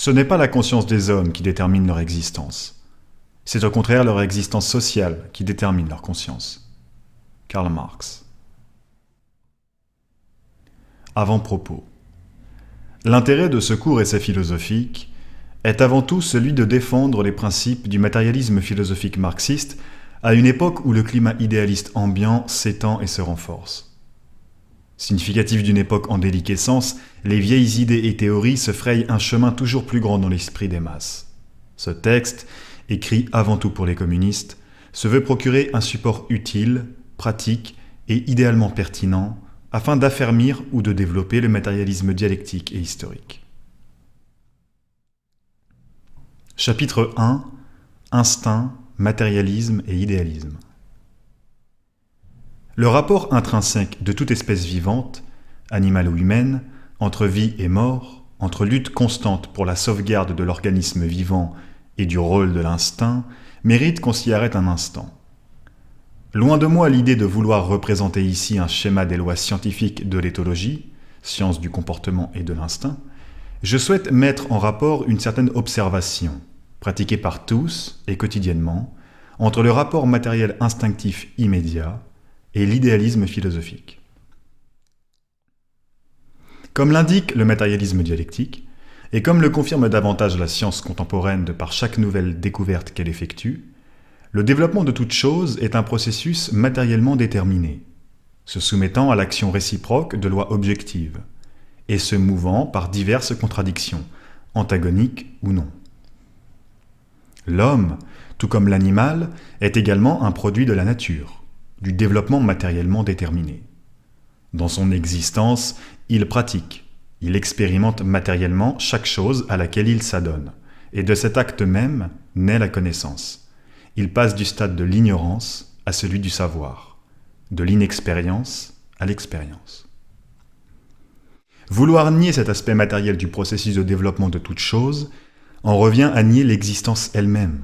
Ce n'est pas la conscience des hommes qui détermine leur existence. C'est au contraire leur existence sociale qui détermine leur conscience. Karl Marx. Avant-propos. L'intérêt de ce cours essai philosophique est avant tout celui de défendre les principes du matérialisme philosophique marxiste à une époque où le climat idéaliste ambiant s'étend et se renforce. Significatif d'une époque en déliquescence, les vieilles idées et théories se frayent un chemin toujours plus grand dans l'esprit des masses. Ce texte, écrit avant tout pour les communistes, se veut procurer un support utile, pratique et idéalement pertinent afin d'affermir ou de développer le matérialisme dialectique et historique. Chapitre 1. Instinct, matérialisme et idéalisme. Le rapport intrinsèque de toute espèce vivante, animale ou humaine, entre vie et mort, entre lutte constante pour la sauvegarde de l'organisme vivant et du rôle de l'instinct, mérite qu'on s'y arrête un instant. Loin de moi l'idée de vouloir représenter ici un schéma des lois scientifiques de l'éthologie, science du comportement et de l'instinct, je souhaite mettre en rapport une certaine observation, pratiquée par tous et quotidiennement, entre le rapport matériel instinctif immédiat et l'idéalisme philosophique. Comme l'indique le matérialisme dialectique, et comme le confirme davantage la science contemporaine de par chaque nouvelle découverte qu'elle effectue, le développement de toute chose est un processus matériellement déterminé, se soumettant à l'action réciproque de lois objectives, et se mouvant par diverses contradictions, antagoniques ou non. L'homme, tout comme l'animal, est également un produit de la nature, du développement matériellement déterminé. Dans son existence, il pratique, il expérimente matériellement chaque chose à laquelle il s'adonne, et de cet acte même naît la connaissance. Il passe du stade de l'ignorance à celui du savoir, de l'inexpérience à l'expérience. Vouloir nier cet aspect matériel du processus de développement de toute chose en revient à nier l'existence elle-même.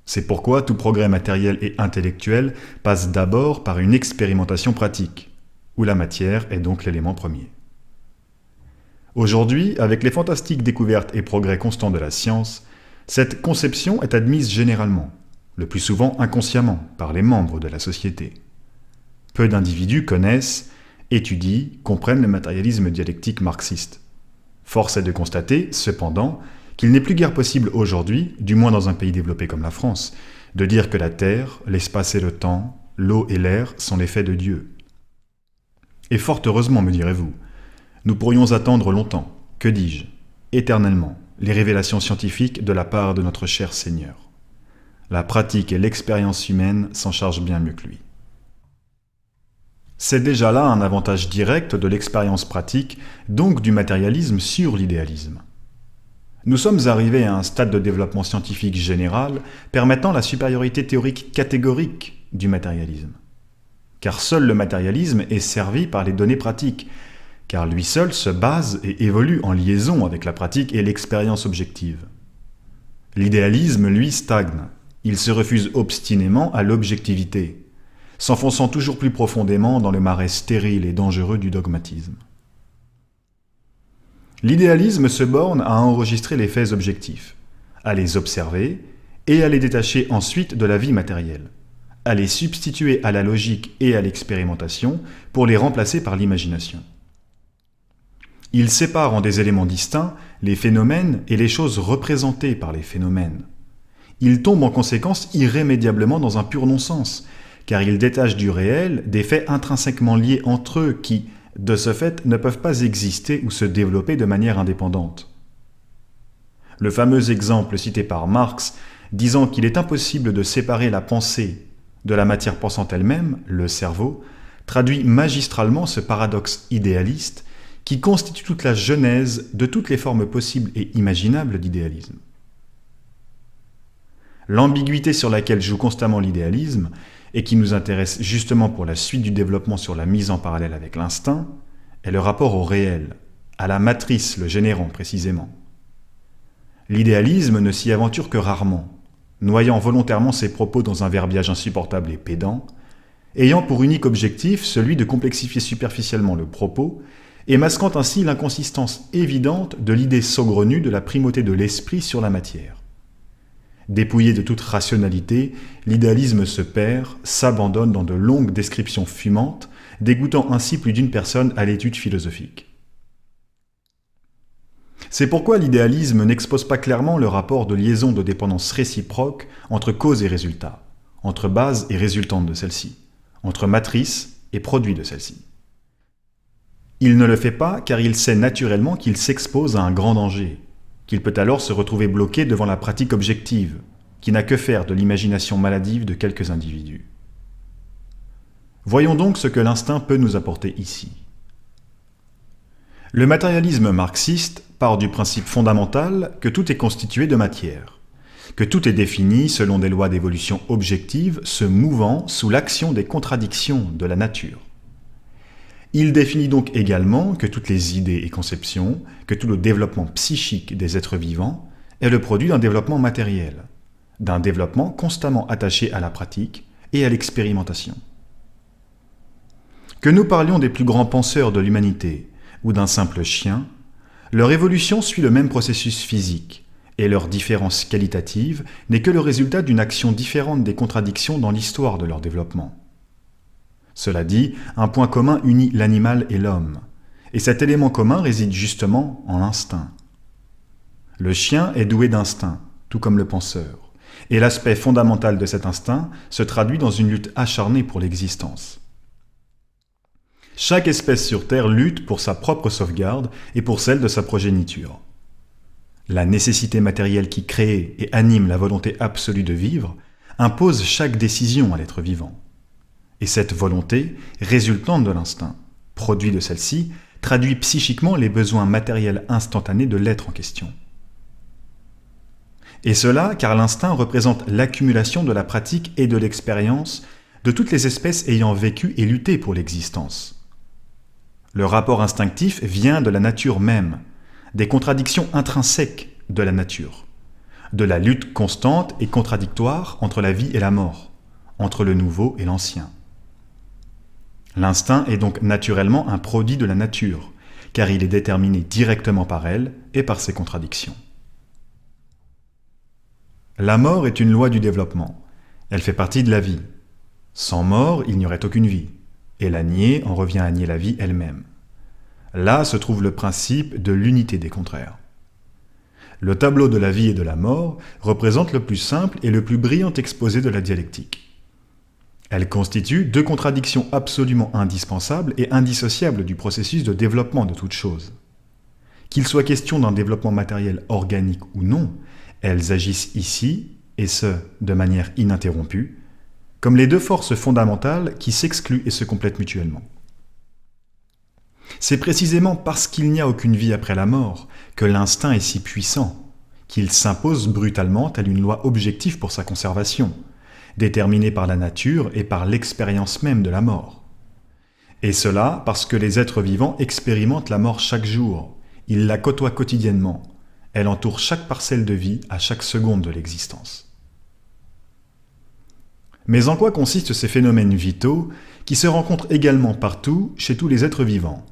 C'est pourquoi tout progrès matériel et intellectuel passe d'abord par une expérimentation pratique, où la matière est donc l'élément premier. Aujourd'hui, avec les fantastiques découvertes et progrès constants de la science, cette conception est admise généralement, le plus souvent inconsciemment, par les membres de la société. Peu d'individus connaissent, étudient, comprennent le matérialisme dialectique marxiste. Force est de constater, cependant, qu'il n'est plus guère possible aujourd'hui, du moins dans un pays développé comme la France, de dire que la Terre, l'espace et le temps, l'eau et l'air sont les faits de Dieu. Et fort heureusement, me direz-vous, nous pourrions attendre longtemps, que dis-je, éternellement, les révélations scientifiques de la part de notre cher Seigneur. La pratique et l'expérience humaine s'en chargent bien mieux que lui. C'est déjà là un avantage direct de l'expérience pratique, donc du matérialisme sur l'idéalisme. Nous sommes arrivés à un stade de développement scientifique général permettant la supériorité théorique catégorique du matérialisme. Car seul le matérialisme est servi par les données pratiques, car lui seul se base et évolue en liaison avec la pratique et l'expérience objective. L'idéalisme, lui, stagne. Il se refuse obstinément à l'objectivité, s'enfonçant toujours plus profondément dans le marais stérile et dangereux du dogmatisme. L'idéalisme se borne à enregistrer les faits objectifs, à les observer et à les détacher ensuite de la vie matérielle, à les substituer à la logique et à l'expérimentation pour les remplacer par l'imagination. Il sépare en des éléments distincts les phénomènes et les choses représentées par les phénomènes. Il tombe en conséquence irrémédiablement dans un pur non-sens, car il détache du réel des faits intrinsèquement liés entre eux qui, de ce fait, ne peuvent pas exister ou se développer de manière indépendante. Le fameux exemple cité par Marx, disant qu'il est impossible de séparer la pensée de la matière pensante elle-même, le cerveau, traduit magistralement ce paradoxe idéaliste qui constitue toute la genèse de toutes les formes possibles et imaginables d'idéalisme. L'ambiguïté sur laquelle joue constamment l'idéalisme, et qui nous intéresse justement pour la suite du développement sur la mise en parallèle avec l'instinct, est le rapport au réel, à la matrice le générant précisément. L'idéalisme ne s'y aventure que rarement, noyant volontairement ses propos dans un verbiage insupportable et pédant, ayant pour unique objectif celui de complexifier superficiellement le propos et masquant ainsi l'inconsistance évidente de l'idée saugrenue de la primauté de l'esprit sur la matière. Dépouillé de toute rationalité, l'idéalisme se perd, s'abandonne dans de longues descriptions fumantes, dégoûtant ainsi plus d'une personne à l'étude philosophique. C'est pourquoi l'idéalisme n'expose pas clairement le rapport de liaison de dépendance réciproque entre cause et résultat, entre base et résultante de celle-ci, entre matrice et produit de celle-ci. Il ne le fait pas car il sait naturellement qu'il s'expose à un grand danger, qu'il peut alors se retrouver bloqué devant la pratique objective, qui n'a que faire de l'imagination maladive de quelques individus. Voyons donc ce que l'instinct peut nous apporter ici. Le matérialisme marxiste part du principe fondamental que tout est constitué de matière, que tout est défini selon des lois d'évolution objectives se mouvant sous l'action des contradictions de la nature. Il définit donc également que toutes les idées et conceptions, que tout le développement psychique des êtres vivants est le produit d'un développement matériel, d'un développement constamment attaché à la pratique et à l'expérimentation. Que nous parlions des plus grands penseurs de l'humanité ou d'un simple chien, leur évolution suit le même processus physique, et leur différence qualitative n'est que le résultat d'une action différente des contradictions dans l'histoire de leur développement. Cela dit, un point commun unit l'animal et l'homme, et cet élément commun réside justement en l'instinct. Le chien est doué d'instinct, tout comme le penseur, et l'aspect fondamental de cet instinct se traduit dans une lutte acharnée pour l'existence. Chaque espèce sur Terre lutte pour sa propre sauvegarde et pour celle de sa progéniture. La nécessité matérielle qui crée et anime la volonté absolue de vivre impose chaque décision à l'être vivant. Et cette volonté, résultante de l'instinct, produit de celle-ci, traduit psychiquement les besoins matériels instantanés de l'être en question. Et cela car l'instinct représente l'accumulation de la pratique et de l'expérience de toutes les espèces ayant vécu et lutté pour l'existence. Le rapport instinctif vient de la nature même, des contradictions intrinsèques de la nature, de la lutte constante et contradictoire entre la vie et la mort, entre le nouveau et l'ancien. L'instinct est donc naturellement un produit de la nature, car il est déterminé directement par elle et par ses contradictions. La mort est une loi du développement. Elle fait partie de la vie. Sans mort, il n'y aurait aucune vie, et la nier en revient à nier la vie elle-même. Là se trouve le principe de l'unité des contraires. Le tableau de la vie et de la mort représente le plus simple et le plus brillant exposé de la dialectique. Elle constitue deux contradictions absolument indispensables et indissociables du processus de développement de toute chose. Qu'il soit question d'un développement matériel organique ou non, elles agissent ici, et ce, de manière ininterrompue, comme les deux forces fondamentales qui s'excluent et se complètent mutuellement. C'est précisément parce qu'il n'y a aucune vie après la mort que l'instinct est si puissant, qu'il s'impose brutalement telle une loi objective pour sa conservation, déterminée par la nature et par l'expérience même de la mort. Et cela parce que les êtres vivants expérimentent la mort chaque jour, ils la côtoient quotidiennement, elle entoure chaque parcelle de vie à chaque seconde de l'existence. Mais en quoi consistent ces phénomènes vitaux qui se rencontrent également partout chez tous les êtres vivants ?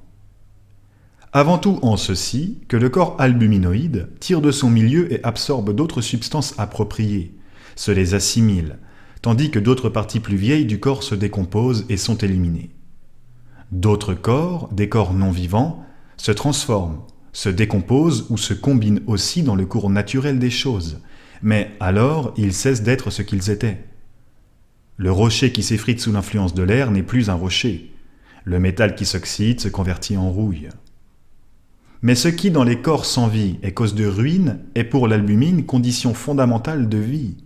Avant tout en ceci que le corps albuminoïde tire de son milieu et absorbe d'autres substances appropriées, se les assimile, tandis que d'autres parties plus vieilles du corps se décomposent et sont éliminées. D'autres corps, des corps non vivants, se transforment, se décomposent ou se combinent aussi dans le cours naturel des choses, mais alors ils cessent d'être ce qu'ils étaient. Le rocher qui s'effrite sous l'influence de l'air n'est plus un rocher. Le métal qui s'oxyde se convertit en rouille. Mais ce qui, dans les corps sans vie, est cause de ruine, est pour l'albumine condition fondamentale de vie.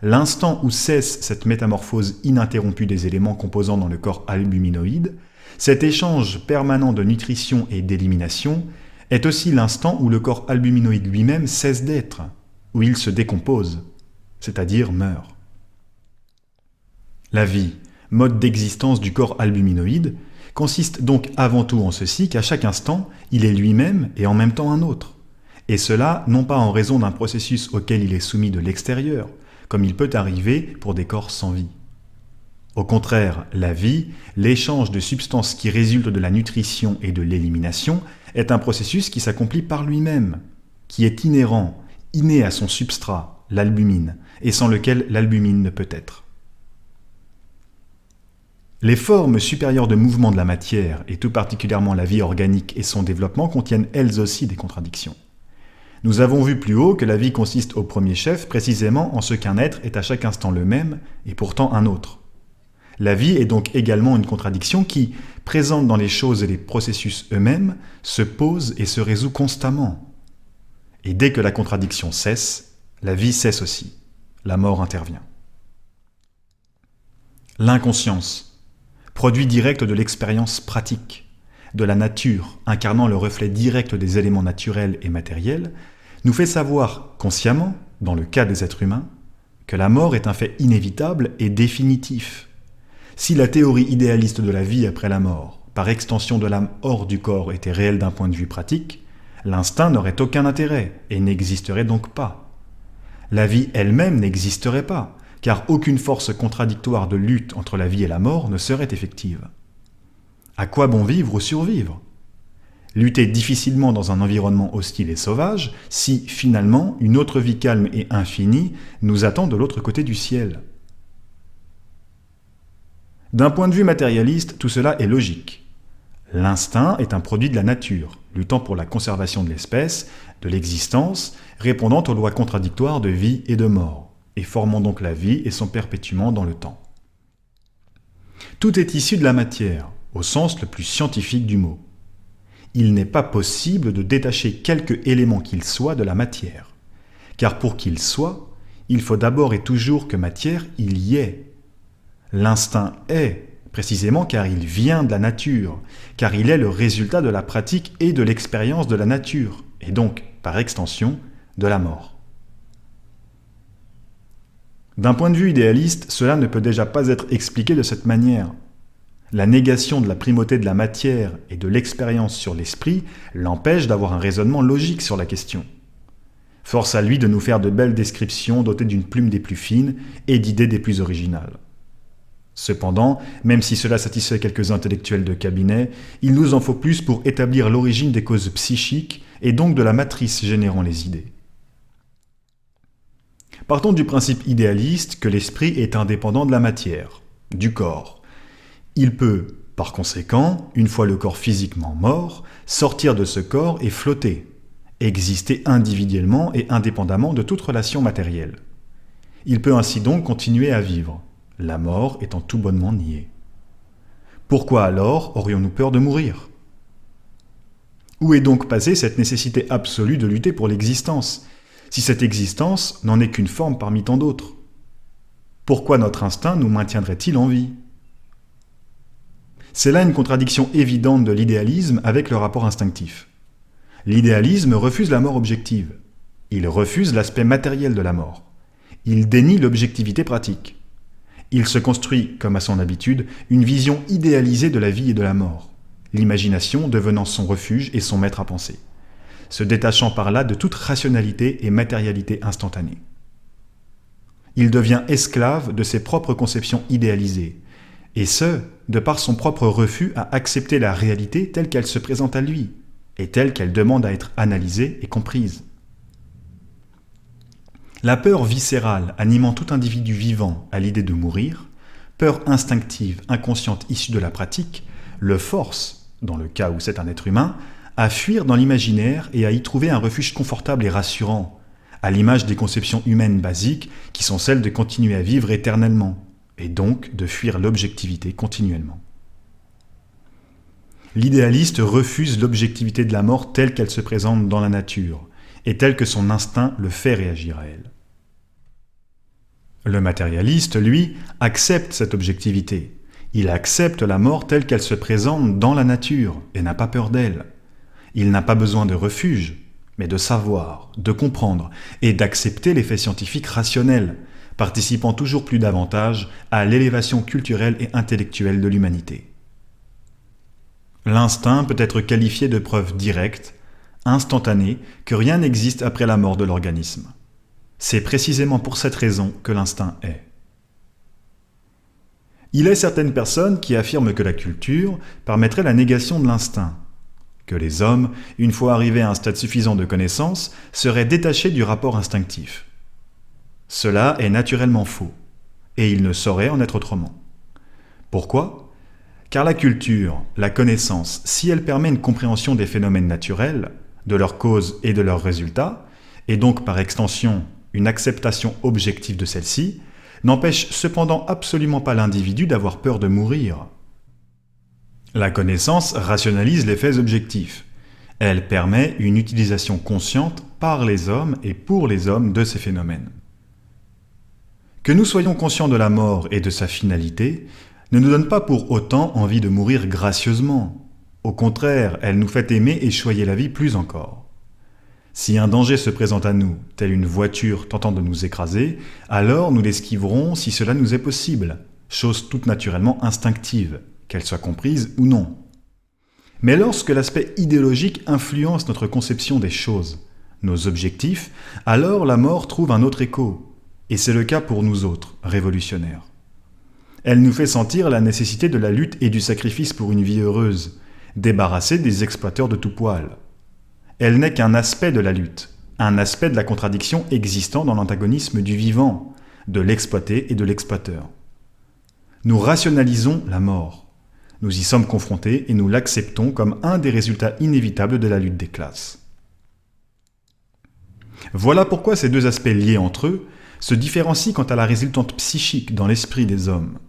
L'instant où cesse cette métamorphose ininterrompue des éléments composants dans le corps albuminoïde, cet échange permanent de nutrition et d'élimination, est aussi l'instant où le corps albuminoïde lui-même cesse d'être, où il se décompose, c'est-à-dire meurt. La vie, mode d'existence du corps albuminoïde, consiste donc avant tout en ceci qu'à chaque instant, il est lui-même et en même temps un autre. Et cela non pas en raison d'un processus auquel il est soumis de l'extérieur, comme il peut arriver pour des corps sans vie. Au contraire, la vie, l'échange de substances qui résultent de la nutrition et de l'élimination, est un processus qui s'accomplit par lui-même, qui est inhérent, inné à son substrat, l'albumine, et sans lequel l'albumine ne peut être. Les formes supérieures de mouvement de la matière, et tout particulièrement la vie organique et son développement, contiennent elles aussi des contradictions. Nous avons vu plus haut que la vie consiste au premier chef précisément en ce qu'un être est à chaque instant le même et pourtant un autre. La vie est donc également une contradiction qui, présente dans les choses et les processus eux-mêmes, se pose et se résout constamment. Et dès que la contradiction cesse, la vie cesse aussi. La mort intervient. L'inconscience, produit direct de l'expérience pratique, de la nature incarnant le reflet direct des éléments naturels et matériels, nous fait savoir consciemment, dans le cas des êtres humains, que la mort est un fait inévitable et définitif. Si la théorie idéaliste de la vie après la mort, par extension de l'âme hors du corps, était réelle d'un point de vue pratique, l'instinct n'aurait aucun intérêt et n'existerait donc pas. La vie elle-même n'existerait pas, car aucune force contradictoire de lutte entre la vie et la mort ne serait effective. À quoi bon vivre ou survivre ? Lutter difficilement dans un environnement hostile et sauvage, si, finalement, une autre vie calme et infinie nous attend de l'autre côté du ciel. D'un point de vue matérialiste, tout cela est logique. L'instinct est un produit de la nature, luttant pour la conservation de l'espèce, de l'existence, répondant aux lois contradictoires de vie et de mort, et formant donc la vie et son perpétuement dans le temps. Tout est issu de la matière, au sens le plus scientifique du mot. Il n'est pas possible de détacher quelque élément qu'il soit de la matière, car pour qu'il soit, il faut d'abord et toujours que matière il y ait. L'instinct est, précisément car il vient de la nature, car il est le résultat de la pratique et de l'expérience de la nature, et donc, par extension, de la mort. D'un point de vue idéaliste, cela ne peut déjà pas être expliqué de cette manière. La négation de la primauté de la matière et de l'expérience sur l'esprit l'empêche d'avoir un raisonnement logique sur la question. Force à lui de nous faire de belles descriptions dotées d'une plume des plus fines et d'idées des plus originales. Cependant, même si cela satisfait quelques intellectuels de cabinet, il nous en faut plus pour établir l'origine des causes psychiques et donc de la matrice générant les idées. Partons du principe idéaliste que l'esprit est indépendant de la matière, du corps. Il peut, par conséquent, une fois le corps physiquement mort, sortir de ce corps et flotter, exister individuellement et indépendamment de toute relation matérielle. Il peut ainsi donc continuer à vivre, la mort étant tout bonnement niée. Pourquoi alors aurions-nous peur de mourir ? Où est donc passée cette nécessité absolue de lutter pour l'existence, si cette existence n'en est qu'une forme parmi tant d'autres ? Pourquoi notre instinct nous maintiendrait-il en vie ? C'est là une contradiction évidente de l'idéalisme avec le rapport instinctif. L'idéalisme refuse la mort objective. Il refuse l'aspect matériel de la mort. Il dénie l'objectivité pratique. Il se construit, comme à son habitude, une vision idéalisée de la vie et de la mort, l'imagination devenant son refuge et son maître à penser, se détachant par là de toute rationalité et matérialité instantanée. Il devient esclave de ses propres conceptions idéalisées, et ce, de par son propre refus à accepter la réalité telle qu'elle se présente à lui, et telle qu'elle demande à être analysée et comprise. La peur viscérale animant tout individu vivant à l'idée de mourir, peur instinctive, inconsciente issue de la pratique, le force, dans le cas où c'est un être humain, à fuir dans l'imaginaire et à y trouver un refuge confortable et rassurant, à l'image des conceptions humaines basiques qui sont celles de continuer à vivre éternellement, et donc de fuir l'objectivité continuellement. L'idéaliste refuse l'objectivité de la mort telle qu'elle se présente dans la nature, et telle que son instinct le fait réagir à elle. Le matérialiste, lui, accepte cette objectivité. Il accepte la mort telle qu'elle se présente dans la nature, et n'a pas peur d'elle. Il n'a pas besoin de refuge, mais de savoir, de comprendre, et d'accepter les faits scientifiques rationnels, participant toujours plus davantage à l'élévation culturelle et intellectuelle de l'humanité. L'instinct peut être qualifié de preuve directe, instantanée, que rien n'existe après la mort de l'organisme. C'est précisément pour cette raison que l'instinct est. Il est certaines personnes qui affirment que la culture permettrait la négation de l'instinct, que les hommes, une fois arrivés à un stade suffisant de connaissance, seraient détachés du rapport instinctif. Cela est naturellement faux, et il ne saurait en être autrement. Pourquoi ? Car la culture, la connaissance, si elle permet une compréhension des phénomènes naturels, de leurs causes et de leurs résultats, et donc par extension une acceptation objective de celle-ci, n'empêche cependant absolument pas l'individu d'avoir peur de mourir. La connaissance rationalise les faits objectifs. Elle permet une utilisation consciente par les hommes et pour les hommes de ces phénomènes. Que nous soyons conscients de la mort et de sa finalité ne nous donne pas pour autant envie de mourir gracieusement. Au contraire, elle nous fait aimer et choyer la vie plus encore. Si un danger se présente à nous, telle une voiture tentant de nous écraser, alors nous l'esquiverons si cela nous est possible, chose toute naturellement instinctive, qu'elle soit comprise ou non. Mais lorsque l'aspect idéologique influence notre conception des choses, nos objectifs, alors la mort trouve un autre écho, et c'est le cas pour nous autres, révolutionnaires. Elle nous fait sentir la nécessité de la lutte et du sacrifice pour une vie heureuse, débarrassée des exploiteurs de tout poil. Elle n'est qu'un aspect de la lutte, un aspect de la contradiction existant dans l'antagonisme du vivant, de l'exploité et de l'exploiteur. Nous rationalisons la mort. Nous y sommes confrontés et nous l'acceptons comme un des résultats inévitables de la lutte des classes. Voilà pourquoi ces deux aspects liés entre eux se différencient quant à la résultante psychique dans l'esprit des hommes.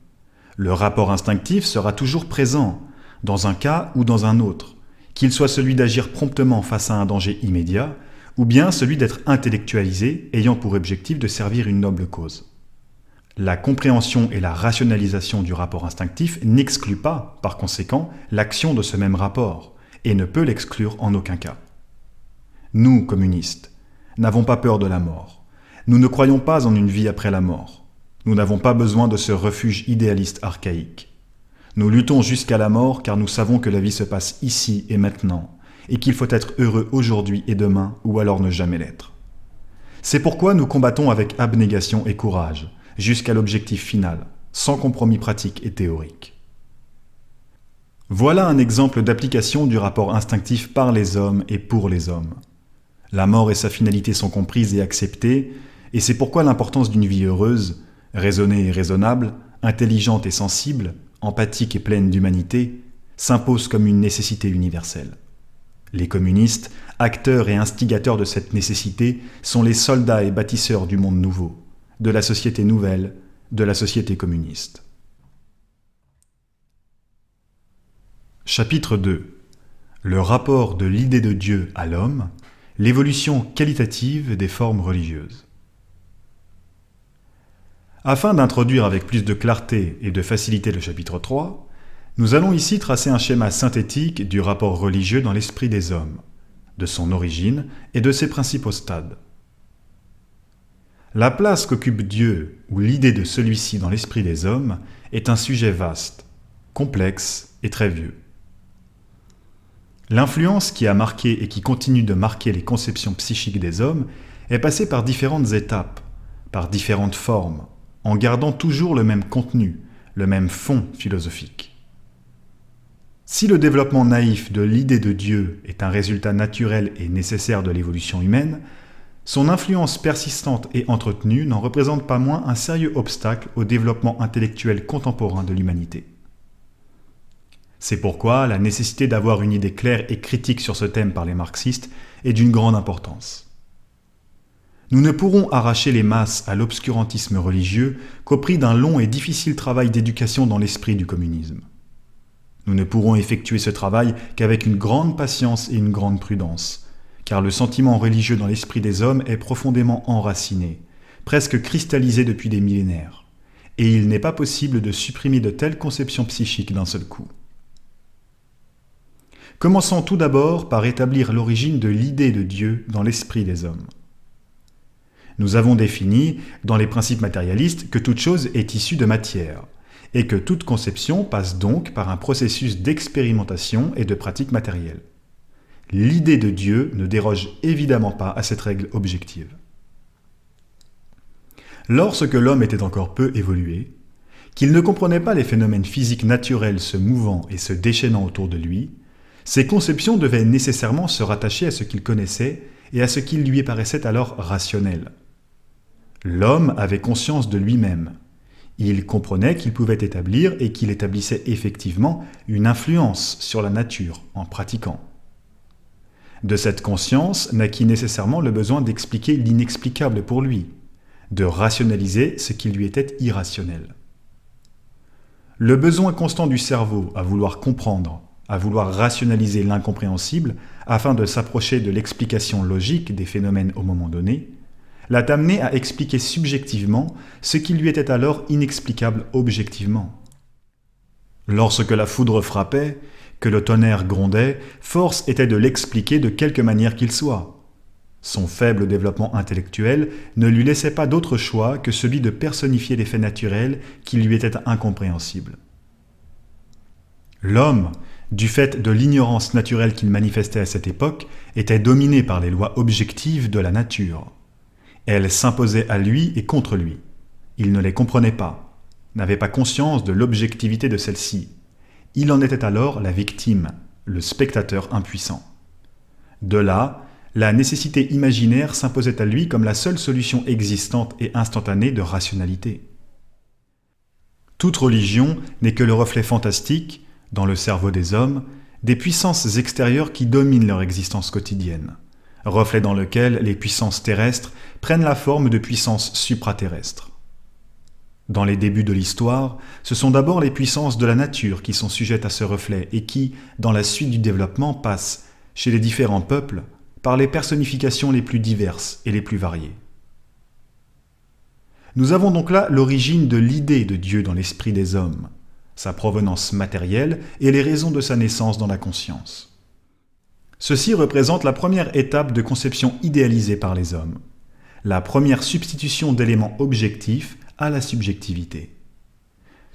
Le rapport instinctif sera toujours présent, dans un cas ou dans un autre, qu'il soit celui d'agir promptement face à un danger immédiat, ou bien celui d'être intellectualisé, ayant pour objectif de servir une noble cause. La compréhension et la rationalisation du rapport instinctif n'excluent pas, par conséquent, l'action de ce même rapport, et ne peut l'exclure en aucun cas. Nous, communistes, n'avons pas peur de la mort. Nous ne croyons pas en une vie après la mort. Nous n'avons pas besoin de ce refuge idéaliste archaïque. Nous luttons jusqu'à la mort car nous savons que la vie se passe ici et maintenant, et qu'il faut être heureux aujourd'hui et demain, ou alors ne jamais l'être. C'est pourquoi nous combattons avec abnégation et courage, jusqu'à l'objectif final, sans compromis pratique et théorique. Voilà un exemple d'application du rapport instinctif par les hommes et pour les hommes. La mort et sa finalité sont comprises et acceptées, et c'est pourquoi l'importance d'une vie heureuse, raisonnée et raisonnable, intelligente et sensible, empathique et pleine d'humanité, s'impose comme une nécessité universelle. Les communistes, acteurs et instigateurs de cette nécessité, sont les soldats et bâtisseurs du monde nouveau, de la société nouvelle, de la société communiste. Chapitre 2. Le rapport de l'idée de Dieu à l'homme, l'évolution qualitative des formes religieuses. Afin d'introduire avec plus de clarté et de faciliter le chapitre 3, nous allons ici tracer un schéma synthétique du rapport religieux dans l'esprit des hommes, de son origine et de ses principaux stades. La place qu'occupe Dieu ou l'idée de celui-ci dans l'esprit des hommes est un sujet vaste, complexe et très vieux. L'influence qui a marqué et qui continue de marquer les conceptions psychiques des hommes est passée par différentes étapes, par différentes formes, en gardant toujours le même contenu, le même fond philosophique. Si le développement naïf de l'idée de Dieu est un résultat naturel et nécessaire de l'évolution humaine, son influence persistante et entretenue n'en représente pas moins un sérieux obstacle au développement intellectuel contemporain de l'humanité. C'est pourquoi la nécessité d'avoir une idée claire et critique sur ce thème par les marxistes est d'une grande importance. Nous ne pourrons arracher les masses à l'obscurantisme religieux qu'au prix d'un long et difficile travail d'éducation dans l'esprit du communisme. Nous ne pourrons effectuer ce travail qu'avec une grande patience et une grande prudence, car le sentiment religieux dans l'esprit des hommes est profondément enraciné, presque cristallisé depuis des millénaires, et il n'est pas possible de supprimer de telles conceptions psychiques d'un seul coup. Commençons tout d'abord par établir l'origine de l'idée de Dieu dans l'esprit des hommes. Nous avons défini, dans les principes matérialistes, que toute chose est issue de matière, et que toute conception passe donc par un processus d'expérimentation et de pratique matérielle. L'idée de Dieu ne déroge évidemment pas à cette règle objective. Lorsque l'homme était encore peu évolué, qu'il ne comprenait pas les phénomènes physiques naturels se mouvant et se déchaînant autour de lui, ses conceptions devaient nécessairement se rattacher à ce qu'il connaissait et à ce qui lui paraissait alors rationnel. L'homme avait conscience de lui-même. Il comprenait qu'il pouvait établir et qu'il établissait effectivement une influence sur la nature en pratiquant. De cette conscience naquit nécessairement le besoin d'expliquer l'inexplicable pour lui, de rationaliser ce qui lui était irrationnel. Le besoin constant du cerveau à vouloir comprendre, à vouloir rationaliser l'incompréhensible afin de s'approcher de l'explication logique des phénomènes au moment donné, l'a amené à expliquer subjectivement ce qui lui était alors inexplicable objectivement. Lorsque la foudre frappait, que le tonnerre grondait, force était de l'expliquer de quelque manière qu'il soit. Son faible développement intellectuel ne lui laissait pas d'autre choix que celui de personnifier les faits naturels qui lui étaient incompréhensibles. L'homme, du fait de l'ignorance naturelle qu'il manifestait à cette époque, était dominé par les lois objectives de la nature. Elles s'imposaient à lui et contre lui. Il ne les comprenait pas, n'avait pas conscience de l'objectivité de celles-ci. Il en était alors la victime, le spectateur impuissant. De là, la nécessité imaginaire s'imposait à lui comme la seule solution existante et instantanée de rationalité. Toute religion n'est que le reflet fantastique, dans le cerveau des hommes, des puissances extérieures qui dominent leur existence quotidienne, reflet dans lequel les puissances terrestres prennent la forme de puissances supraterrestres. Dans les débuts de l'histoire, ce sont d'abord les puissances de la nature qui sont sujettes à ce reflet et qui, dans la suite du développement, passent, chez les différents peuples, par les personnifications les plus diverses et les plus variées. Nous avons donc là l'origine de l'idée de Dieu dans l'esprit des hommes, sa provenance matérielle et les raisons de sa naissance dans la conscience. Ceci représente la première étape de conception idéalisée par les hommes, la première substitution d'éléments objectifs à la subjectivité.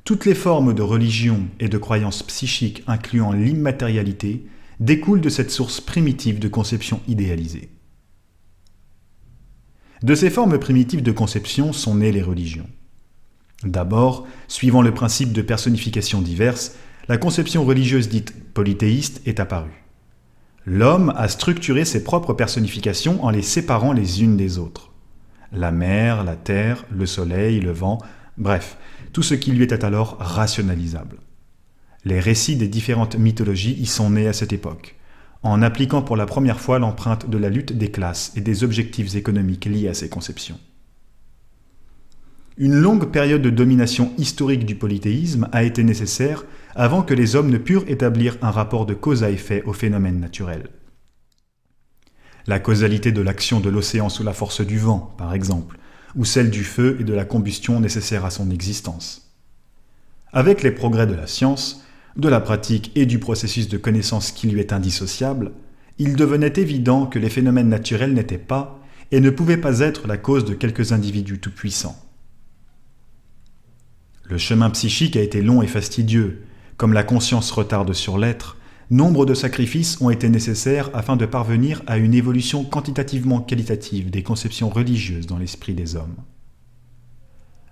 Toutes les formes de religion et de croyances psychiques incluant l'immatérialité découlent de cette source primitive de conception idéalisée. De ces formes primitives de conception sont nées les religions. D'abord, suivant le principe de personnification diverses, la conception religieuse dite polythéiste est apparue. L'homme a structuré ses propres personnifications en les séparant les unes des autres. La mer, la terre, le soleil, le vent, bref, tout ce qui lui était alors rationalisable. Les récits des différentes mythologies y sont nés à cette époque, en appliquant pour la première fois l'empreinte de la lutte des classes et des objectifs économiques liés à ces conceptions. Une longue période de domination historique du polythéisme a été nécessaire avant que les hommes ne purent établir un rapport de cause à effet aux phénomènes naturels. La causalité de l'action de l'océan sous la force du vent, par exemple, ou celle du feu et de la combustion nécessaire à son existence. Avec les progrès de la science, de la pratique et du processus de connaissance qui lui est indissociable, il devenait évident que les phénomènes naturels n'étaient pas et ne pouvaient pas être la cause de quelques individus tout-puissants. Le chemin psychique a été long et fastidieux. Comme la conscience retarde sur l'être, nombre de sacrifices ont été nécessaires afin de parvenir à une évolution quantitativement qualitative des conceptions religieuses dans l'esprit des hommes.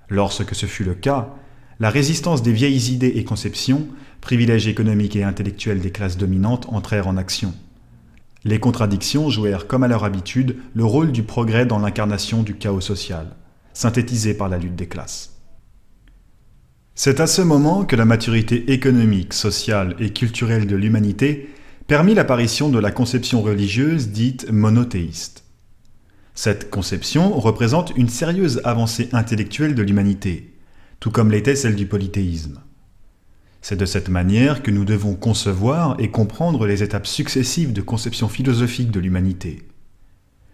Lorsque ce fut le cas, la résistance des vieilles idées et conceptions, privilèges économiques et intellectuels des classes dominantes entrèrent en action. Les contradictions jouèrent comme à leur habitude le rôle du progrès dans l'incarnation du chaos social, synthétisé par la lutte des classes. C'est à ce moment que la maturité économique, sociale et culturelle de l'humanité permit l'apparition de la conception religieuse dite monothéiste. Cette conception représente une sérieuse avancée intellectuelle de l'humanité, tout comme l'était celle du polythéisme. C'est de cette manière que nous devons concevoir et comprendre les étapes successives de conception philosophique de l'humanité.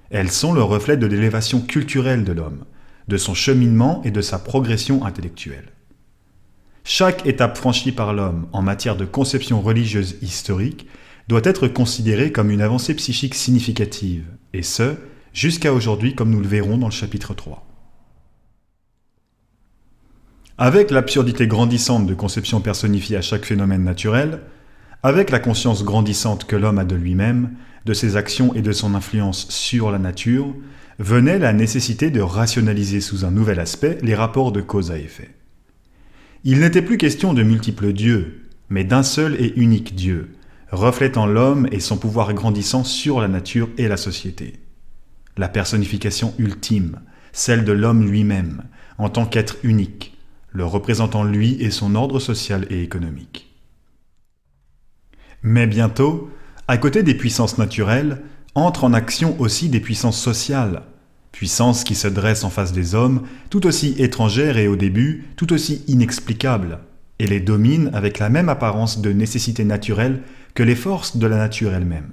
Elles sont le reflet de l'élévation culturelle de l'homme, de son cheminement et de sa progression intellectuelle. Chaque étape franchie par l'homme en matière de conception religieuse historique doit être considérée comme une avancée psychique significative, et ce, jusqu'à aujourd'hui comme nous le verrons dans le chapitre 3. Avec l'absurdité grandissante de conception personnifiée à chaque phénomène naturel, avec la conscience grandissante que l'homme a de lui-même, de ses actions et de son influence sur la nature, venait la nécessité de rationaliser sous un nouvel aspect les rapports de cause à effet. Il n'était plus question de multiples dieux, mais d'un seul et unique Dieu, reflétant l'homme et son pouvoir grandissant sur la nature et la société. La personnification ultime, celle de l'homme lui-même, en tant qu'être unique, le représentant lui et son ordre social et économique. Mais bientôt, à côté des puissances naturelles, entrent en action aussi des puissances sociales, puissances qui se dressent en face des hommes, tout aussi étrangères et au début, tout aussi inexplicables, et les dominent avec la même apparence de nécessité naturelle que les forces de la nature elle-même.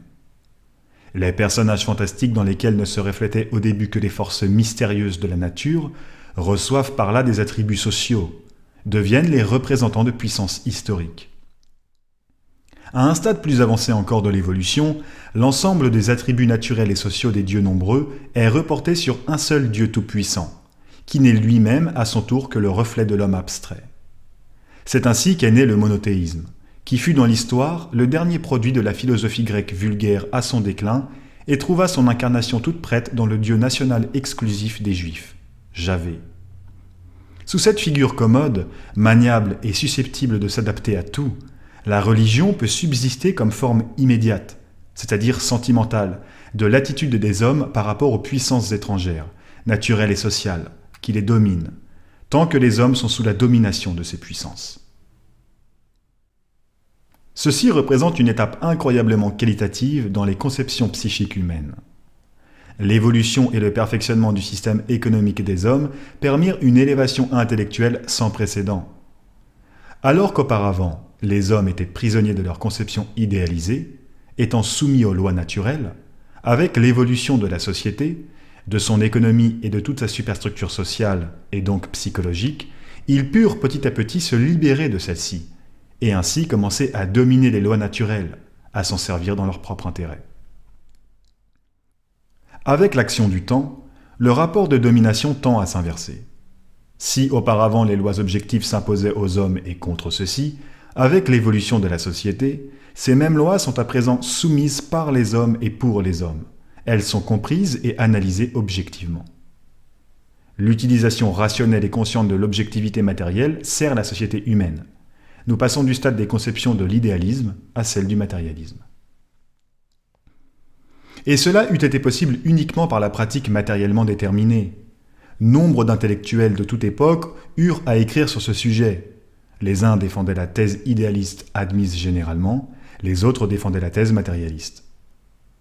Les personnages fantastiques dans lesquels ne se reflétaient au début que les forces mystérieuses de la nature reçoivent par là des attributs sociaux, deviennent les représentants de puissances historiques. À un stade plus avancé encore de l'évolution, l'ensemble des attributs naturels et sociaux des dieux nombreux est reporté sur un seul Dieu tout-puissant, qui n'est lui-même à son tour que le reflet de l'homme abstrait. C'est ainsi qu'est né le monothéisme, qui fut dans l'histoire le dernier produit de la philosophie grecque vulgaire à son déclin et trouva son incarnation toute prête dans le Dieu national exclusif des Juifs, Javé. Sous cette figure commode, maniable et susceptible de s'adapter à tout, la religion peut subsister comme forme immédiate, c'est-à-dire sentimentale, de l'attitude des hommes par rapport aux puissances étrangères, naturelles et sociales, qui les dominent, tant que les hommes sont sous la domination de ces puissances. Ceci représente une étape incroyablement qualitative dans les conceptions psychiques humaines. L'évolution et le perfectionnement du système économique des hommes permirent une élévation intellectuelle sans précédent. Alors qu'auparavant, les hommes étaient prisonniers de leur conception idéalisée, étant soumis aux lois naturelles, avec l'évolution de la société, de son économie et de toute sa superstructure sociale et donc psychologique, ils purent petit à petit se libérer de celle-ci, et ainsi commencer à dominer les lois naturelles, à s'en servir dans leur propre intérêt. Avec l'action du temps, le rapport de domination tend à s'inverser. Si auparavant les lois objectives s'imposaient aux hommes et contre ceux-ci, avec l'évolution de la société, ces mêmes lois sont à présent soumises par les hommes et pour les hommes. Elles sont comprises et analysées objectivement. L'utilisation rationnelle et consciente de l'objectivité matérielle sert la société humaine. Nous passons du stade des conceptions de l'idéalisme à celle du matérialisme. Et cela eût été possible uniquement par la pratique matériellement déterminée. Nombre d'intellectuels de toute époque eurent à écrire sur ce sujet. Les uns défendaient la thèse idéaliste admise généralement, les autres défendaient la thèse matérialiste.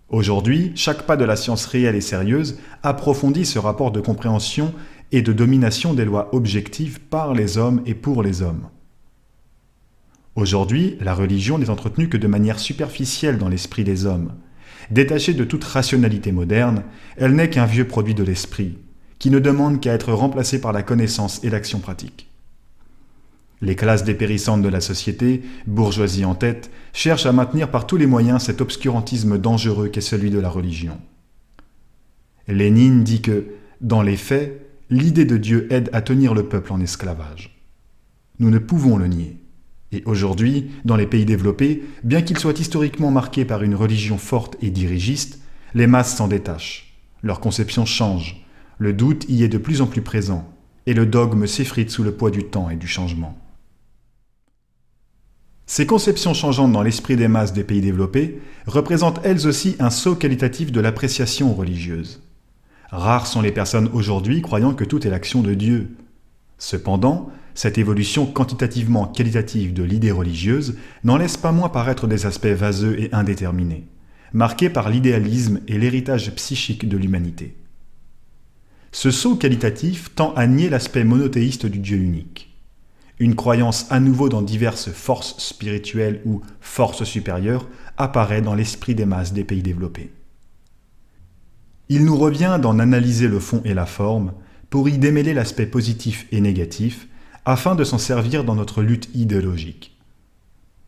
Aujourd'hui, chaque pas de la science réelle et sérieuse approfondit ce rapport de compréhension et de domination des lois objectives par les hommes et pour les hommes. Aujourd'hui, la religion n'est entretenue que de manière superficielle dans l'esprit des hommes. Détachée de toute rationalité moderne, elle n'est qu'un vieux produit de l'esprit, qui ne demande qu'à être remplacé par la connaissance et l'action pratique. Les classes dépérissantes de la société, bourgeoisie en tête, cherchent à maintenir par tous les moyens cet obscurantisme dangereux qu'est celui de la religion. Lénine dit que, dans les faits, l'idée de Dieu aide à tenir le peuple en esclavage. Nous ne pouvons le nier. Et aujourd'hui, dans les pays développés, bien qu'ils soient historiquement marqués par une religion forte et dirigiste, les masses s'en détachent. Leur conception change, le doute y est de plus en plus présent, et le dogme s'effrite sous le poids du temps et du changement. Ces conceptions changeantes dans l'esprit des masses des pays développés représentent elles aussi un saut qualitatif de l'appréciation religieuse. Rares sont les personnes aujourd'hui croyant que tout est l'action de Dieu. Cependant, cette évolution quantitativement qualitative de l'idée religieuse n'en laisse pas moins paraître des aspects vaseux et indéterminés, marqués par l'idéalisme et l'héritage psychique de l'humanité. Ce saut qualitatif tend à nier l'aspect monothéiste du Dieu unique. Une croyance à nouveau dans diverses forces spirituelles ou forces supérieures apparaît dans l'esprit des masses des pays développés. Il nous revient d'en analyser le fond et la forme pour y démêler l'aspect positif et négatif afin de s'en servir dans notre lutte idéologique.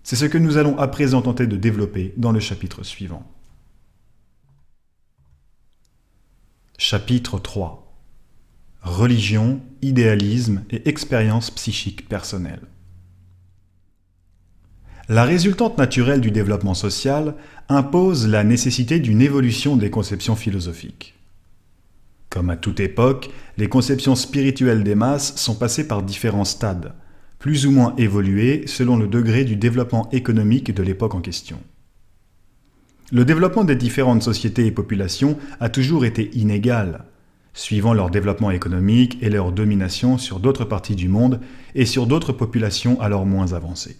C'est ce que nous allons à présent tenter de développer dans le chapitre suivant. Chapitre 3. Religion, idéalisme et expérience psychique personnelle. La résultante naturelle du développement social impose la nécessité d'une évolution des conceptions philosophiques. Comme à toute époque, les conceptions spirituelles des masses sont passées par différents stades, plus ou moins évolué selon le degré du développement économique de l'époque en question. Le développement des différentes sociétés et populations a toujours été inégal, suivant leur développement économique et leur domination sur d'autres parties du monde et sur d'autres populations alors moins avancées.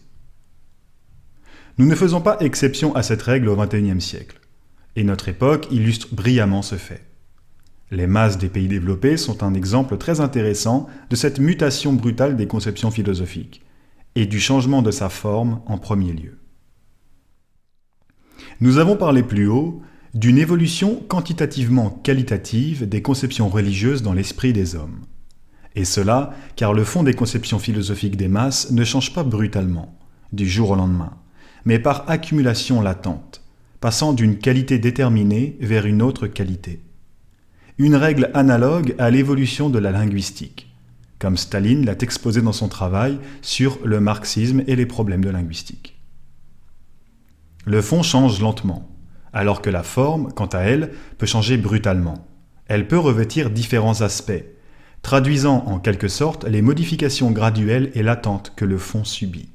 Nous ne faisons pas exception à cette règle au XXIe siècle, et notre époque illustre brillamment ce fait. Les masses des pays développés sont un exemple très intéressant de cette mutation brutale des conceptions philosophiques, et du changement de sa forme en premier lieu. Nous avons parlé plus haut d'une évolution quantitativement qualitative des conceptions religieuses dans l'esprit des hommes. Et cela car le fond des conceptions philosophiques des masses ne change pas brutalement, du jour au lendemain, mais par accumulation latente, passant d'une qualité déterminée vers une autre qualité. Une règle analogue à l'évolution de la linguistique, comme Staline l'a exposé dans son travail sur le marxisme et les problèmes de linguistique. Le fond change lentement, alors que la forme, quant à elle, peut changer brutalement. Elle peut revêtir différents aspects, traduisant en quelque sorte les modifications graduelles et latentes que le fond subit.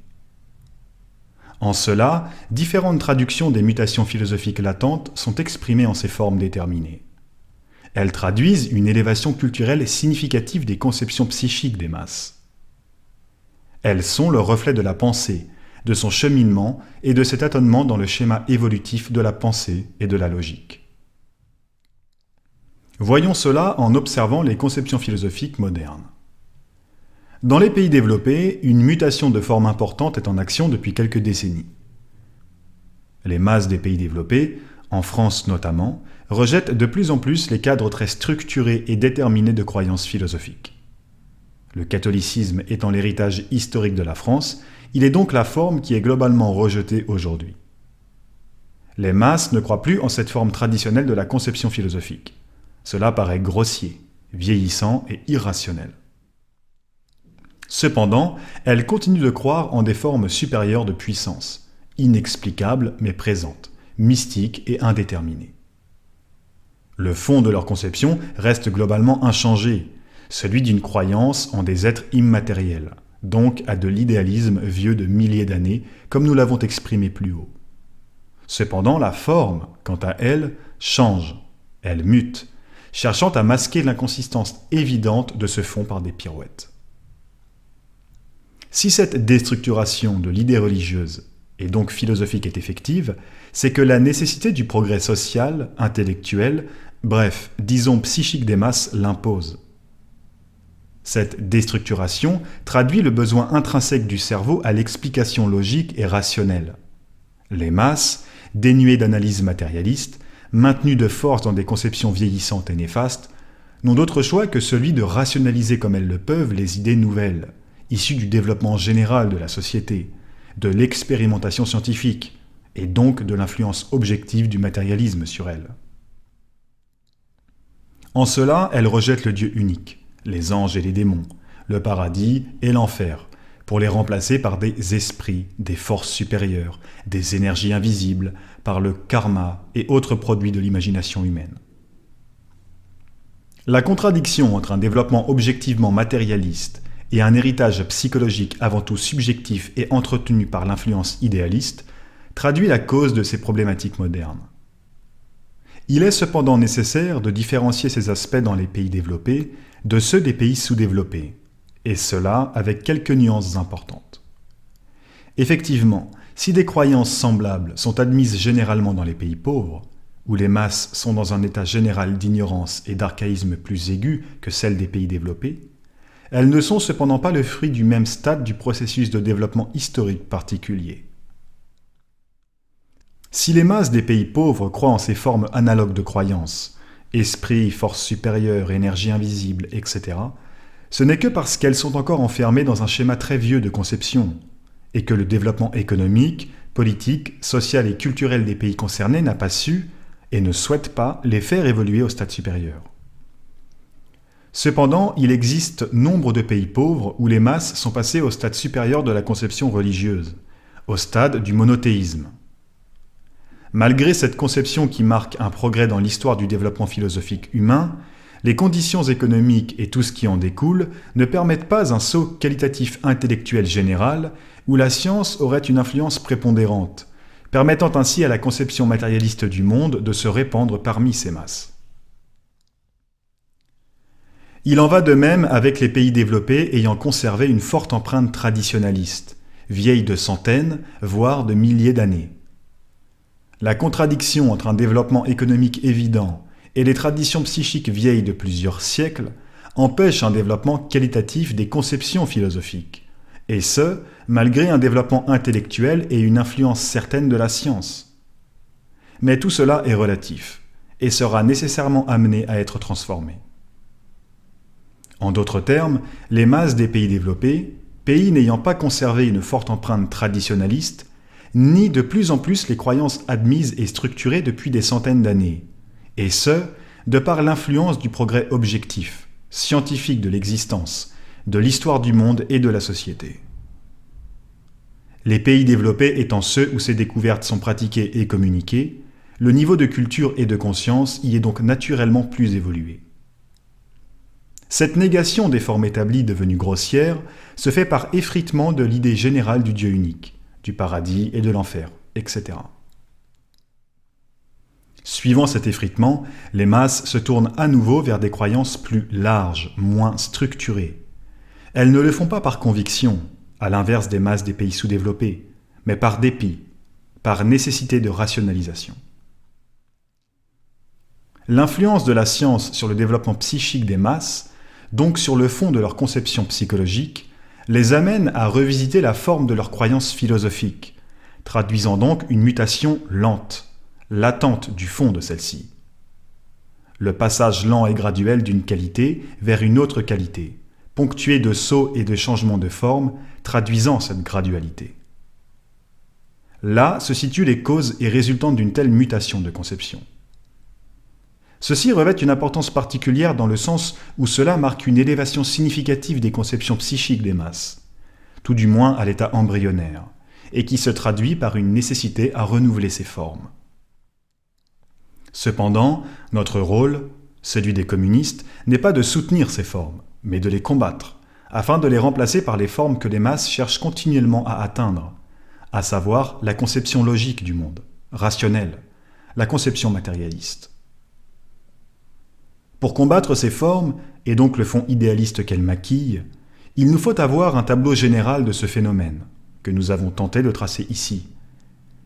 En cela, différentes traductions des mutations philosophiques latentes sont exprimées en ces formes déterminées. Elles traduisent une élévation culturelle significative des conceptions psychiques des masses. Elles sont le reflet de la pensée, de son cheminement et de cet tâtonnement dans le schéma évolutif de la pensée et de la logique. Voyons cela en observant les conceptions philosophiques modernes. Dans les pays développés, une mutation de forme importante est en action depuis quelques décennies. Les masses des pays développés, en France notamment, rejettent de plus en plus les cadres très structurés et déterminés de croyances philosophiques. Le catholicisme étant l'héritage historique de la France, il est donc la forme qui est globalement rejetée aujourd'hui. Les masses ne croient plus en cette forme traditionnelle de la conception philosophique. Cela paraît grossier, vieillissant et irrationnel. Cependant, elles continuent de croire en des formes supérieures de puissance, inexplicables mais présentes, mystiques et indéterminées. Le fond de leur conception reste globalement inchangé, celui d'une croyance en des êtres immatériels, donc à de l'idéalisme vieux de milliers d'années, comme nous l'avons exprimé plus haut. Cependant, la forme, quant à elle, change, elle mute, cherchant à masquer l'inconsistance évidente de ce fond par des pirouettes. Si cette déstructuration de l'idée religieuse et donc philosophique est effective, c'est que la nécessité du progrès social, intellectuel, bref, disons psychique des masses l'impose. Cette déstructuration traduit le besoin intrinsèque du cerveau à l'explication logique et rationnelle. Les masses, dénuées d'analyse matérialiste, maintenues de force dans des conceptions vieillissantes et néfastes, n'ont d'autre choix que celui de rationaliser comme elles le peuvent les idées nouvelles, issues du développement général de la société, de l'expérimentation scientifique, et donc de l'influence objective du matérialisme sur elles. En cela, elles rejettent le Dieu unique, les anges et les démons, le paradis et l'enfer, pour les remplacer par des esprits, des forces supérieures, des énergies invisibles, par le karma et autres produits de l'imagination humaine. La contradiction entre un développement objectivement matérialiste et un héritage psychologique avant tout subjectif et entretenu par l'influence idéaliste traduit la cause de ces problématiques modernes. Il est cependant nécessaire de différencier ces aspects dans les pays développés de ceux des pays sous-développés, et cela avec quelques nuances importantes. Effectivement, si des croyances semblables sont admises généralement dans les pays pauvres, où les masses sont dans un état général d'ignorance et d'archaïsme plus aigu que celles des pays développés, elles ne sont cependant pas le fruit du même stade du processus de développement historique particulier. Si les masses des pays pauvres croient en ces formes analogues de croyances, esprit, force supérieure, énergie invisible, etc., ce n'est que parce qu'elles sont encore enfermées dans un schéma très vieux de conception, et que le développement économique, politique, social et culturel des pays concernés n'a pas su, et ne souhaite pas, les faire évoluer au stade supérieur. Cependant, il existe nombre de pays pauvres où les masses sont passées au stade supérieur de la conception religieuse, au stade du monothéisme. Malgré cette conception qui marque un progrès dans l'histoire du développement philosophique humain, les conditions économiques et tout ce qui en découle ne permettent pas un saut qualitatif intellectuel général où la science aurait une influence prépondérante, permettant ainsi à la conception matérialiste du monde de se répandre parmi ces masses. Il en va de même avec les pays développés ayant conservé une forte empreinte traditionnaliste, vieille de centaines, voire de milliers d'années. La contradiction entre un développement économique évident et les traditions psychiques vieilles de plusieurs siècles empêche un développement qualitatif des conceptions philosophiques, et ce, malgré un développement intellectuel et une influence certaine de la science. Mais tout cela est relatif, et sera nécessairement amené à être transformé. En d'autres termes, les masses des pays développés, pays n'ayant pas conservé une forte empreinte traditionnaliste, nient de plus en plus les croyances admises et structurées depuis des centaines d'années, et ce, de par l'influence du progrès objectif, scientifique de l'existence, de l'histoire du monde et de la société. Les pays développés étant ceux où ces découvertes sont pratiquées et communiquées, le niveau de culture et de conscience y est donc naturellement plus évolué. Cette négation des formes établies devenues grossières se fait par effritement de l'idée générale du Dieu unique, du paradis et de l'enfer, etc. Suivant cet effritement, les masses se tournent à nouveau vers des croyances plus larges, moins structurées. Elles ne le font pas par conviction, à l'inverse des masses des pays sous-développés, mais par dépit, par nécessité de rationalisation. L'influence de la science sur le développement psychique des masses, donc sur le fond de leur conception psychologique, les amène à revisiter la forme de leurs croyances philosophiques, traduisant donc une mutation lente, latente du fond de celle-ci. Le passage lent et graduel d'une qualité vers une autre qualité, ponctué de sauts et de changements de forme, traduisant cette gradualité. Là se situent les causes et résultantes d'une telle mutation de conception. Ceci revêt une importance particulière dans le sens où cela marque une élévation significative des conceptions psychiques des masses, tout du moins à l'état embryonnaire, et qui se traduit par une nécessité à renouveler ces formes. Cependant, notre rôle, celui des communistes, n'est pas de soutenir ces formes, mais de les combattre, afin de les remplacer par les formes que les masses cherchent continuellement à atteindre, à savoir la conception logique du monde, rationnelle, la conception matérialiste. Pour combattre ces formes, et donc le fond idéaliste qu'elles maquillent, il nous faut avoir un tableau général de ce phénomène, que nous avons tenté de tracer ici.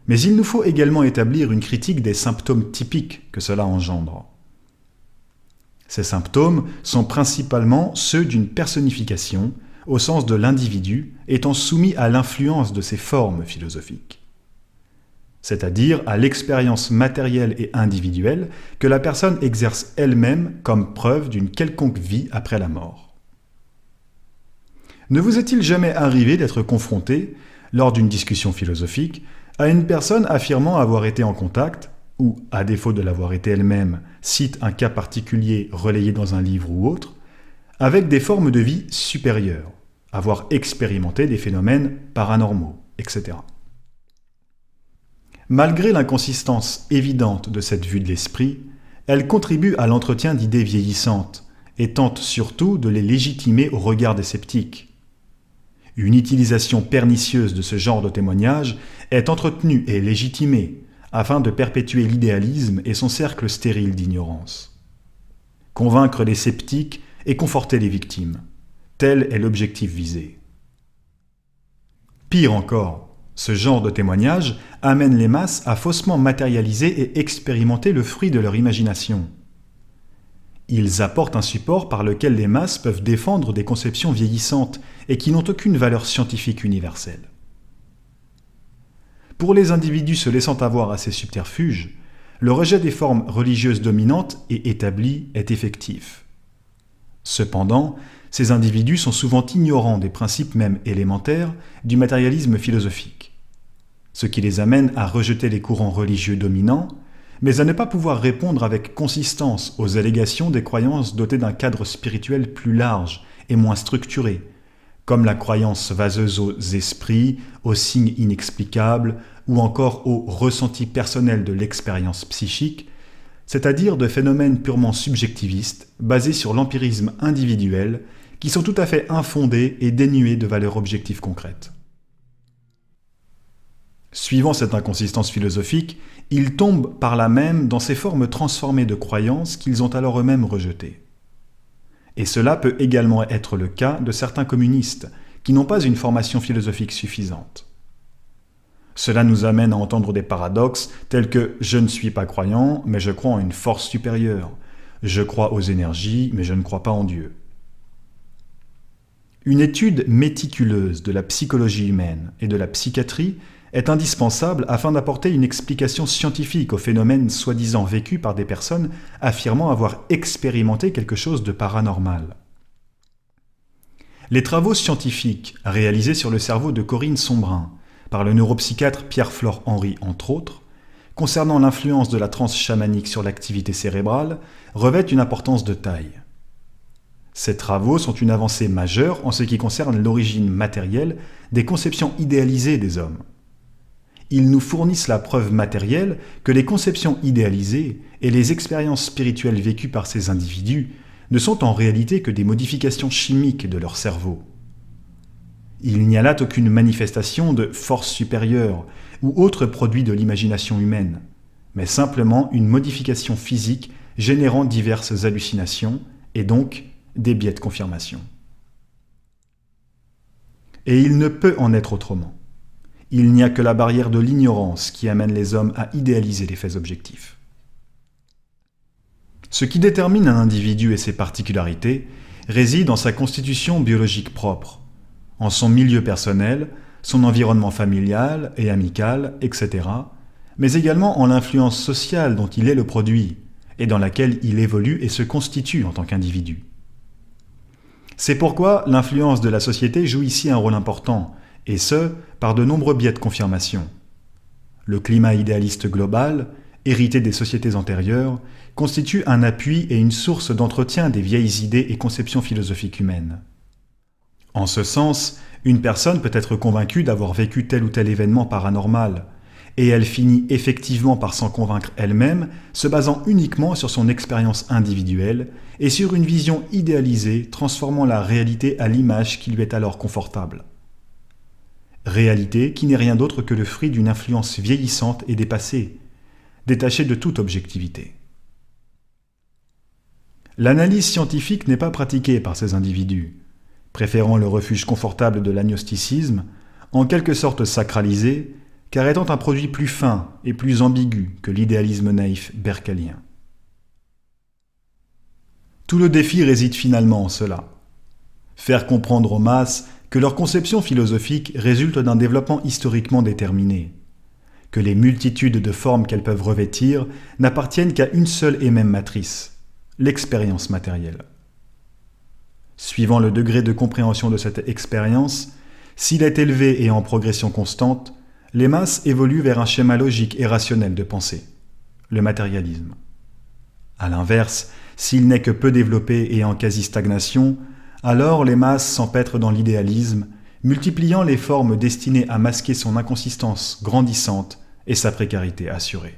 Mais il nous faut également établir une critique des symptômes typiques que cela engendre. Ces symptômes sont principalement ceux d'une personnification, au sens de l'individu étant soumis à l'influence de ces formes philosophiques, c'est-à-dire à l'expérience matérielle et individuelle que la personne exerce elle-même comme preuve d'une quelconque vie après la mort. Ne vous est-il jamais arrivé d'être confronté, lors d'une discussion philosophique, à une personne affirmant avoir été en contact, ou, à défaut de l'avoir été elle-même, cite un cas particulier relayé dans un livre ou autre, avec des formes de vie supérieures, avoir expérimenté des phénomènes paranormaux, etc. Malgré l'inconsistance évidente de cette vue de l'esprit, elle contribue à l'entretien d'idées vieillissantes et tente surtout de les légitimer au regard des sceptiques. Une utilisation pernicieuse de ce genre de témoignage est entretenue et légitimée afin de perpétuer l'idéalisme et son cercle stérile d'ignorance. Convaincre les sceptiques et conforter les victimes, tel est l'objectif visé. Pire encore, ce genre de témoignage amène les masses à faussement matérialiser et expérimenter le fruit de leur imagination. Ils apportent un support par lequel les masses peuvent défendre des conceptions vieillissantes et qui n'ont aucune valeur scientifique universelle. Pour les individus se laissant avoir à ces subterfuges, le rejet des formes religieuses dominantes et établies est effectif. Cependant, ces individus sont souvent ignorants des principes même élémentaires du matérialisme philosophique, ce qui les amène à rejeter les courants religieux dominants, mais à ne pas pouvoir répondre avec consistance aux allégations des croyances dotées d'un cadre spirituel plus large et moins structuré, comme la croyance vaseuse aux esprits, aux signes inexplicables ou encore au ressenti personnel de l'expérience psychique, c'est-à-dire de phénomènes purement subjectivistes, basés sur l'empirisme individuel, qui sont tout à fait infondés et dénués de valeurs objectives concrètes. Suivant cette inconsistance philosophique, ils tombent par là même dans ces formes transformées de croyances qu'ils ont alors eux-mêmes rejetées. Et cela peut également être le cas de certains communistes, qui n'ont pas une formation philosophique suffisante. Cela nous amène à entendre des paradoxes tels que « je ne suis pas croyant, mais je crois en une force supérieure »,« je crois aux énergies, mais je ne crois pas en Dieu ». Une étude méticuleuse de la psychologie humaine et de la psychiatrie est indispensable afin d'apporter une explication scientifique aux phénomènes soi-disant vécus par des personnes affirmant avoir expérimenté quelque chose de paranormal. Les travaux scientifiques réalisés sur le cerveau de Corinne Sombrin par le neuropsychiatre Pierre-Flore Henry entre autres, concernant l'influence de la transe chamanique sur l'activité cérébrale, revêtent une importance de taille. Ces travaux sont une avancée majeure en ce qui concerne l'origine matérielle des conceptions idéalisées des hommes. Ils nous fournissent la preuve matérielle que les conceptions idéalisées et les expériences spirituelles vécues par ces individus ne sont en réalité que des modifications chimiques de leur cerveau. Il n'y a là aucune manifestation de force supérieure ou autre produit de l'imagination humaine, mais simplement une modification physique générant diverses hallucinations et donc des biais de confirmation. Et il ne peut en être autrement. Il n'y a que la barrière de l'ignorance qui amène les hommes à idéaliser les faits objectifs. Ce qui détermine un individu et ses particularités réside en sa constitution biologique propre, en son milieu personnel, son environnement familial et amical, etc., mais également en l'influence sociale dont il est le produit, et dans laquelle il évolue et se constitue en tant qu'individu. C'est pourquoi l'influence de la société joue ici un rôle important, et ce, par de nombreux biais de confirmation. Le climat idéaliste global, hérité des sociétés antérieures, constitue un appui et une source d'entretien des vieilles idées et conceptions philosophiques humaines. En ce sens, une personne peut être convaincue d'avoir vécu tel ou tel événement paranormal, et elle finit effectivement par s'en convaincre elle-même, se basant uniquement sur son expérience individuelle et sur une vision idéalisée transformant la réalité à l'image qui lui est alors confortable. Réalité qui n'est rien d'autre que le fruit d'une influence vieillissante et dépassée, détachée de toute objectivité. L'analyse scientifique n'est pas pratiquée par ces individus, préférant le refuge confortable de l'agnosticisme, en quelque sorte sacralisé, car étant un produit plus fin et plus ambigu que l'idéalisme naïf berkelien. Tout le défi réside finalement en cela. Faire comprendre aux masses que leur conception philosophique résulte d'un développement historiquement déterminé, que les multitudes de formes qu'elles peuvent revêtir n'appartiennent qu'à une seule et même matrice, l'expérience matérielle. Suivant le degré de compréhension de cette expérience, s'il est élevé et en progression constante, les masses évoluent vers un schéma logique et rationnel de pensée, le matérialisme. A l'inverse, s'il n'est que peu développé et en quasi-stagnation, alors les masses s'empêtrent dans l'idéalisme, multipliant les formes destinées à masquer son inconsistance grandissante et sa précarité assurée.